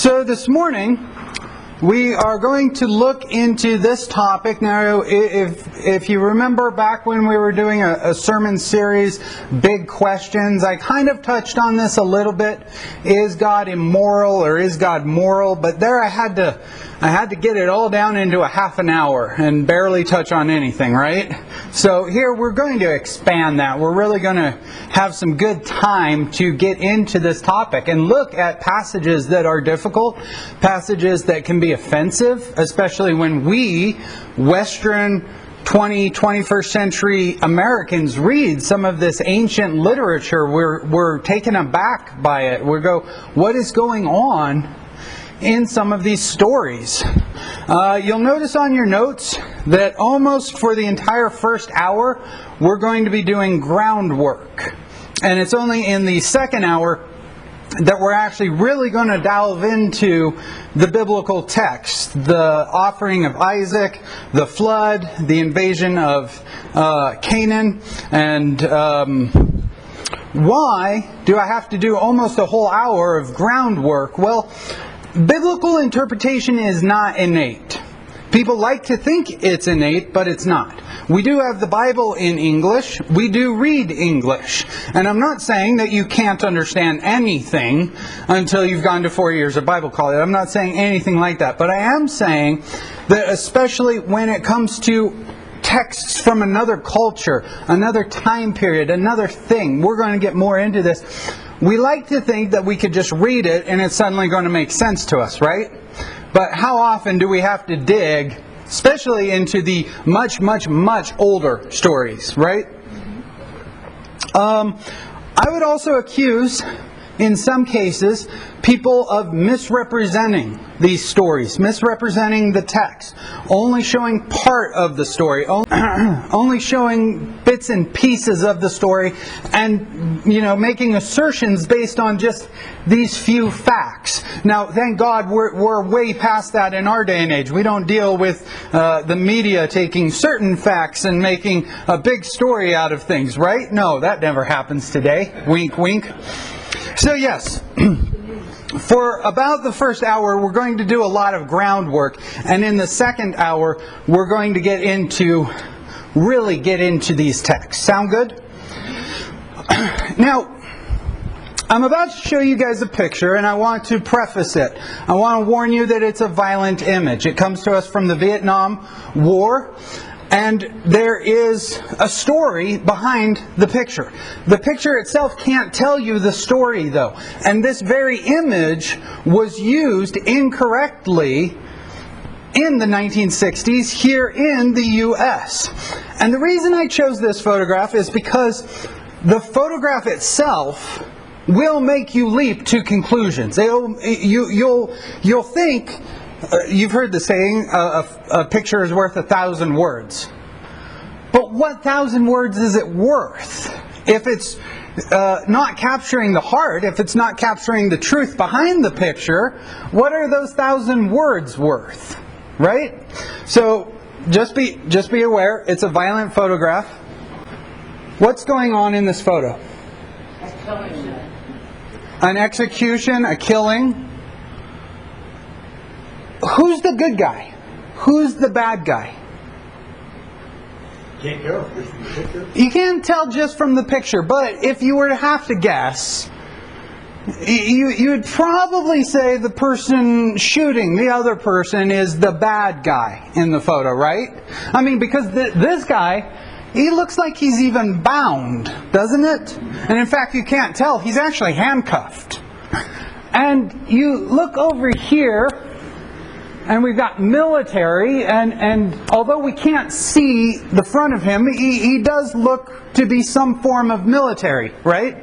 So this morning, we are going to look into this topic. Now, if you remember back when we were doing a sermon series, Big Questions, I kind of touched on this a little bit. Is God immoral or is God moral? But there I had to get it all down into a half an hour and barely touch on anything, right? So here we're going to expand that. We're really going to have some good time to get into this topic and look at passages that are difficult, passages that can be offensive, especially when we, Western 21st century Americans, read some of this ancient literature. We're taken aback by it. We go, what is going on in some of these stories? You'll notice on your notes that almost for the entire first hour, we're going to be doing groundwork. And it's only in the second hour that we're actually really going to delve into the biblical text, the offering of Isaac, the flood, the invasion of Canaan, and why do I have to do almost a whole hour of groundwork? Well, biblical interpretation is not innate. People like to think it's innate, but it's not. We do have the Bible in English. We do read English. And I'm not saying that you can't understand anything until you've gone to 4 years of Bible college. I'm not saying anything like that. But I am saying that especially when it comes to texts from another culture, another time period, another thing, we're going to get more into this. We like to think that we could just read it and it's suddenly going to make sense to us, right? But how often do we have to dig, especially into the much, much, much older stories, right? I would also accuse, in some cases, people of misrepresenting these stories, misrepresenting the text, only showing part of the story, only showing bits and pieces of the story, and making assertions based on just these few facts. Now, thank God we're way past that in our day and age. We don't deal with the media taking certain facts and making a big story out of things, right? No, that never happens today. Wink, wink. So yes, for about the first hour, we're going to do a lot of groundwork. And in the second hour, we're going to really get into these texts. Sound good? Now, I'm about to show you guys a picture, and I want to preface it. I want to warn you that it's a violent image. It comes to us from the Vietnam War. And there is a story behind the picture. The picture itself can't tell you the story, though. And this very image was used incorrectly in the 1960s here in the U.S. And the reason I chose this photograph is because the photograph itself will make you leap to conclusions. You'll think... You've heard the saying, a picture is worth 1,000 words. But what 1,000 words is it worth? If it's not capturing the heart, if it's not capturing the truth behind the picture, what are those 1,000 words worth? Right? So just be aware, it's a violent photograph. What's going on in this photo? An execution, a killing. Who's the good guy? Who's the bad guy? Can't tell just from the picture. You can't tell just from the picture, but if you were to have to guess, you would probably say the person shooting the other person is the bad guy in the photo, right? I mean, because this guy, he looks like he's even bound, doesn't it? And in fact, you can't tell. He's actually handcuffed. And you look over here, and we've got military, and although we can't see the front of him, he does look to be some form of military, right?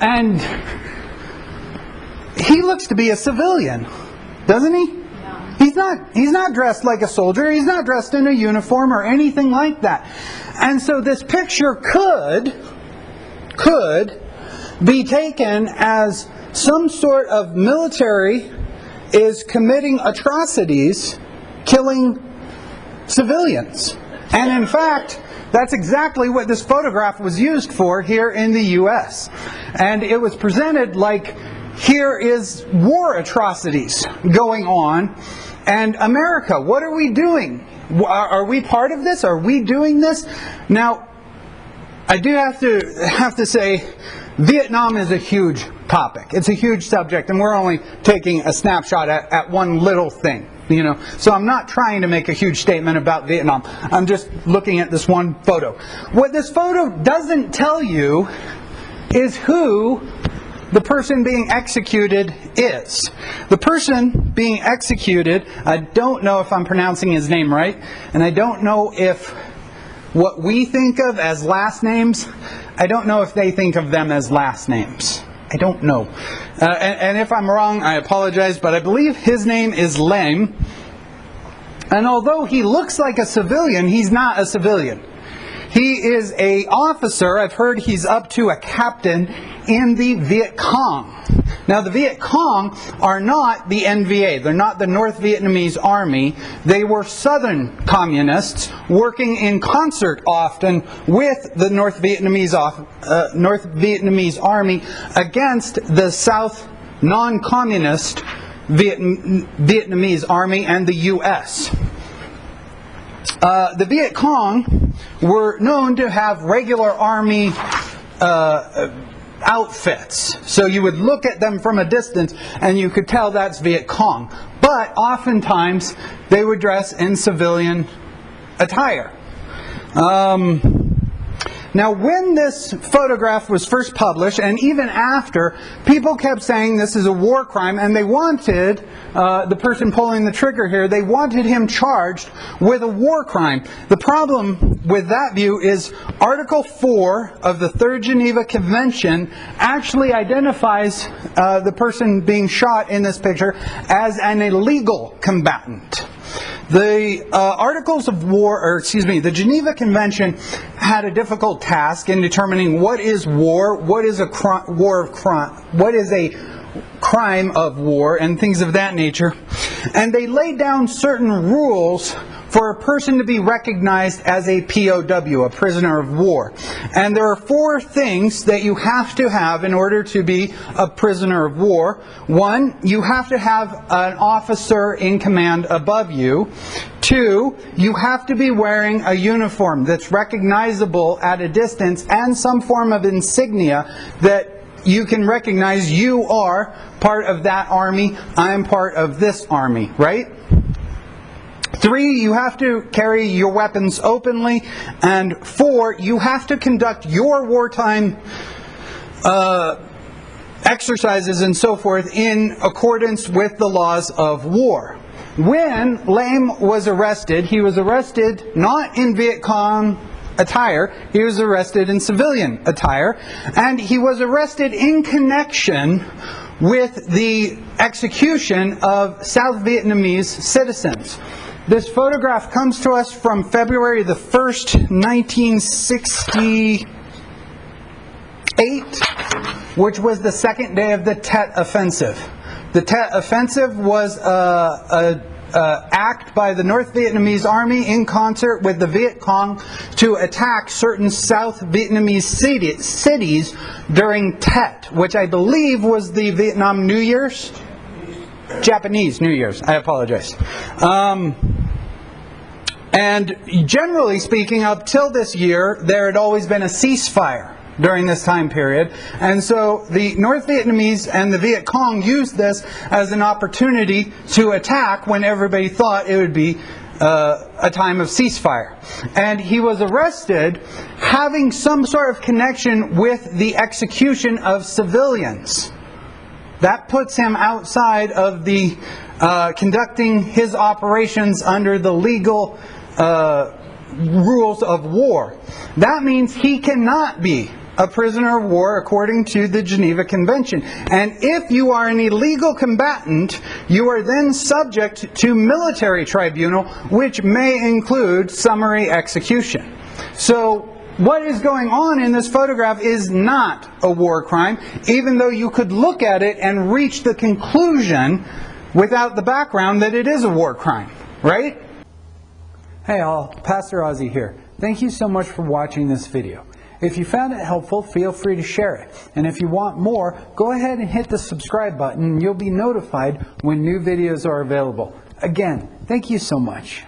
And he looks to be a civilian, doesn't he? Yeah. He's not dressed like a soldier. He's not dressed in a uniform or anything like that. And so this picture could be taken as some sort of military is committing atrocities, killing civilians. And in fact, that's exactly what this photograph was used for here in the U.S. And it was presented like here is war atrocities going on, and America, what are we doing? Are we part of this? Are we doing this? Now, I do have to say, Vietnam is a huge topic. It's a huge subject, and we're only taking a snapshot at one little thing. So I'm not trying to make a huge statement about Vietnam. I'm just looking at this one photo. What this photo doesn't tell you is who the person being executed is. The person being executed, I don't know if I'm pronouncing his name right, and I don't know if what we think of as last names, I don't know if they think of them as last names. I don't know. And if I'm wrong, I apologize, but I believe his name is Lam. And although he looks like a civilian, he's not a civilian. He is an officer. I've heard he's up to a captain in the Viet Cong. Now, the Viet Cong are not the NVA. They're not the North Vietnamese Army. They were Southern communists working in concert often with the North Vietnamese Army against the South non-communist Vietnamese Army and the U.S. The Viet Cong were known to have regular army outfits. So you would look at them from a distance and you could tell that's Viet Cong. But oftentimes they would dress in civilian attire. Now, when this photograph was first published, and even after, people kept saying this is a war crime, and they wanted the person pulling the trigger here, they wanted him charged with a war crime. The problem with that view is Article 4 of the Third Geneva Convention actually identifies the person being shot in this picture as an illegal combatant. The Articles of War, the Geneva Convention had a difficult task in determining what is war, what is a what is a crime of war, and things of that nature. And they laid down certain rules for a person to be recognized as a POW, a prisoner of war. And there are 4 things that you have to have in order to be a prisoner of war. 1, you have to have an officer in command above you. 2, you have to be wearing a uniform that's recognizable at a distance and some form of insignia that you can recognize you are part of that army, I am part of this army, right? 3, you have to carry your weapons openly. And 4, you have to conduct your wartime exercises and so forth in accordance with the laws of war. When Lam was arrested, he was arrested not in Viet Cong attire, he was arrested in civilian attire, and he was arrested in connection with the execution of South Vietnamese citizens. This photograph comes to us from February the 1st, 1968, which was the second day of the Tet Offensive. The Tet Offensive was an act by the North Vietnamese Army in concert with the Viet Cong to attack certain South Vietnamese cities during Tet, which I believe was the Vietnam New Year's? Japanese New Year's, I apologize. And generally speaking, up till this year, there had always been a ceasefire during this time period. And so the North Vietnamese and the Viet Cong used this as an opportunity to attack when everybody thought it would be a time of ceasefire. And he was arrested having some sort of connection with the execution of civilians. That puts him outside of the conducting his operations under the legal rules of war. That means he cannot be a prisoner of war according to the Geneva Convention. And if you are an illegal combatant, you are then subject to military tribunal, which may include summary execution. So what is going on in this photograph is not a war crime, even though you could look at it and reach the conclusion without the background that it is a war crime, right? Hey all, Pastor Ozzy here. Thank you so much for watching this video. If you found it helpful, feel free to share it. And if you want more, go ahead and hit the subscribe button and you'll be notified when new videos are available. Again, thank you so much.